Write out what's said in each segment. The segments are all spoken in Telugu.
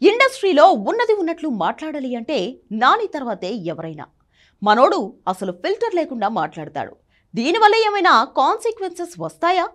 ఇండస్ట్రీలో ఉన్నది ఉన్నట్లు మాట్లాడాలి అంటే నాని తర్వాతే ఎవరైనా. మనోడు అసలు ఫిల్టర్ లేకుండా మాట్లాడతాడు. దీనివల్ల ఏమైనా కాన్సిక్వెన్సెస్ వస్తాయా?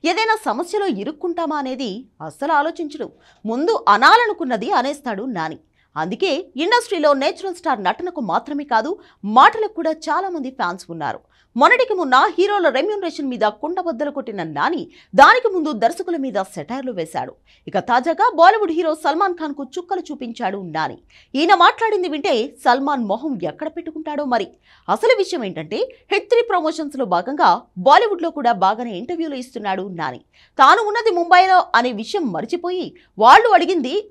ఏదైనా సమస్యలో ఇరుక్కుంటామా అనేది అస్సలు ఆలోచించడు. ముందు అనాలనుకున్నది అనేస్తాడు నాని. అందుకే ఇండస్ట్రీలో నేచురల్ స్టార్ నటనకు మాత్రమే కాదు, మాటలకు కూడా చాలా మంది ఫ్యాన్స్ ఉన్నారు. మొన్నటికి మొన్న హీరోల రెమ్యూనరేషన్ మీద కుండబద్దలు కొట్టిన నాని దానికి ముందు దర్శకుల మీద సెటైర్లు వేశాడు. ఇక తాజాగా బాలీవుడ్ హీరో సల్మాన్ ఖాన్ కు చుక్కలు చూపించాడు నాని. ఈయన మాట్లాడింది వింటే సల్మాన్ మొహం ఎక్కడ పెట్టుకుంటాడో మరి. అసలు విషయం ఏంటంటే హిట్ 3 ప్రమోషన్స్ లో భాగంగా బాలీవుడ్ లో కూడా బాగానే ఇంటర్వ్యూలు ఇస్తున్నాడు నాని. తాను ఉన్నది ముంబైలో అనే విషయం మర్చిపోయి వాళ్ళు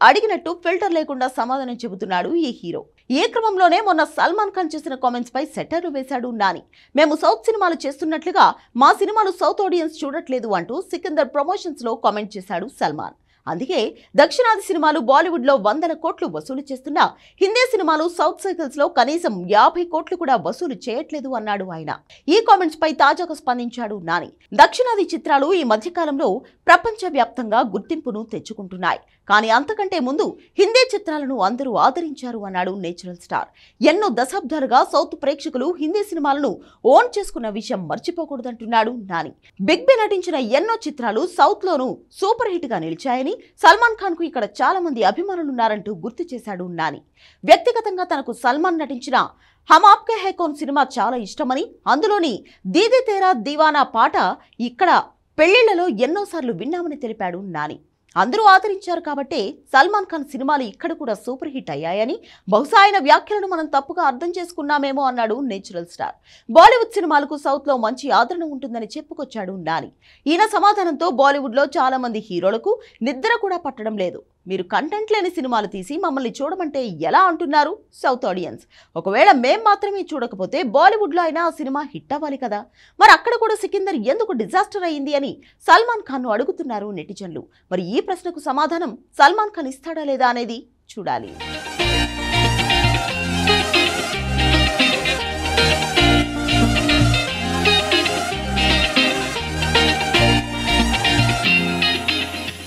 అడిగినట్టు ఫిల్టర్ లేకుండా సమాధానం చెబుతున్నాడు ఈ హీరో. ఈ క్రమంలోనే మొన్న సల్మాన్ ఖాన్ చేసిన కామెంట్స్ పై సెటైర్లు వేశాడు నాని. మేము సౌత్ సినిమాలు చేస్తున్నట్లుగా మా సినిమాలు సౌత్ ఆడియన్స్ చూడట్లేదు అంటూ సికిందర్ ప్రమోషన్స్ లో కామెంట్ చేశాడు సల్మాన్. అందుకే దక్షిణాది సినిమాలు బాలీవుడ్ లో 100 కోట్లు వసూలు చేస్తున్నా హిందీ సినిమాలు సౌత్ సైకిల్స్ లో కనీసం 50 కోట్లు కూడా వసూలు చేయట్లేదు అన్నాడు ఆయన. ఈ కామెంట్స్ పై తాజాగా స్పందించాడు నాని. దక్షిణాది చిత్రాలు ఈ మధ్య కాలంలో ప్రపంచ వ్యాప్తంగా గుర్తింపును తెచ్చుకుంటున్నాయి. కానీ అంతకంటే ముందు హిందీ చిత్రాలను అందరూ ఆదరించారు అన్నాడు నేచురల్ స్టార్. ఎన్నో దశాబ్దాలుగా సౌత్ ప్రేక్షకులు హిందీ సినిమాలను ఓన్ చేసుకున్న విషయం మర్చిపోకూడదంటున్నాడు నాని. బిగ్ బి నటించిన ఎన్నో చిత్రాలు సౌత్ లోనూ సూపర్ హిట్ గా నిలిచాయని, సల్మాన్ ఖాన్ కు ఇక్కడ చాలా మంది అభిమానులున్నారంటూ గుర్తు చేశాడు నాని. వ్యక్తిగతంగా తనకు సల్మాన్ నటించిన హమ్ ఆప్కే హై కౌన్ సినిమా చాలా ఇష్టమని, అందులోని దీదీ తేరా దీవానా పాట ఇక్కడ పెళ్లిళ్లలో ఎన్నోసార్లు విన్నామని తెలిపాడు నాని. అందరూ ఆదరించారు కాబట్టే సల్మాన్ ఖాన్ సినిమాలు ఇక్కడ కూడా సూపర్ హిట్ అయ్యాయని, బహుశా ఆయన వ్యాఖ్యలను మనం తప్పుగా అర్థం చేసుకున్నామేమో అన్నాడు నేచురల్ స్టార్. బాలీవుడ్ సినిమాలకు సౌత్ లో మంచి ఆదరణ ఉంటుందని చెప్పుకొచ్చాడు నాని. ఈయన సమాధానంతో బాలీవుడ్ లో చాలా మంది హీరోలకు నిద్ర కూడా పట్టడం లేదు. మీరు కంటెంట్ లేని సినిమాలు తీసి మమ్మల్ని చూడమంటే ఎలా అంటున్నారు సౌత్ ఆడియన్స్? ఒకవేళ మేం మాత్రమే చూడకపోతే బాలీవుడ్ లో అయినా ఆ సినిమా హిట్ అవ్వాలి కదా, మరి అక్కడ కూడా సికిందర్ ఎందుకు డిజాస్టర్ అయ్యింది అని సల్మాన్ ఖాన్ ను అడుగుతున్నారు నెటిజన్లు. మరి ఈ ప్రశ్నకు సమాధానం సల్మాన్ ఖాన్ ఇస్తాడా లేదా అనేది చూడాలి.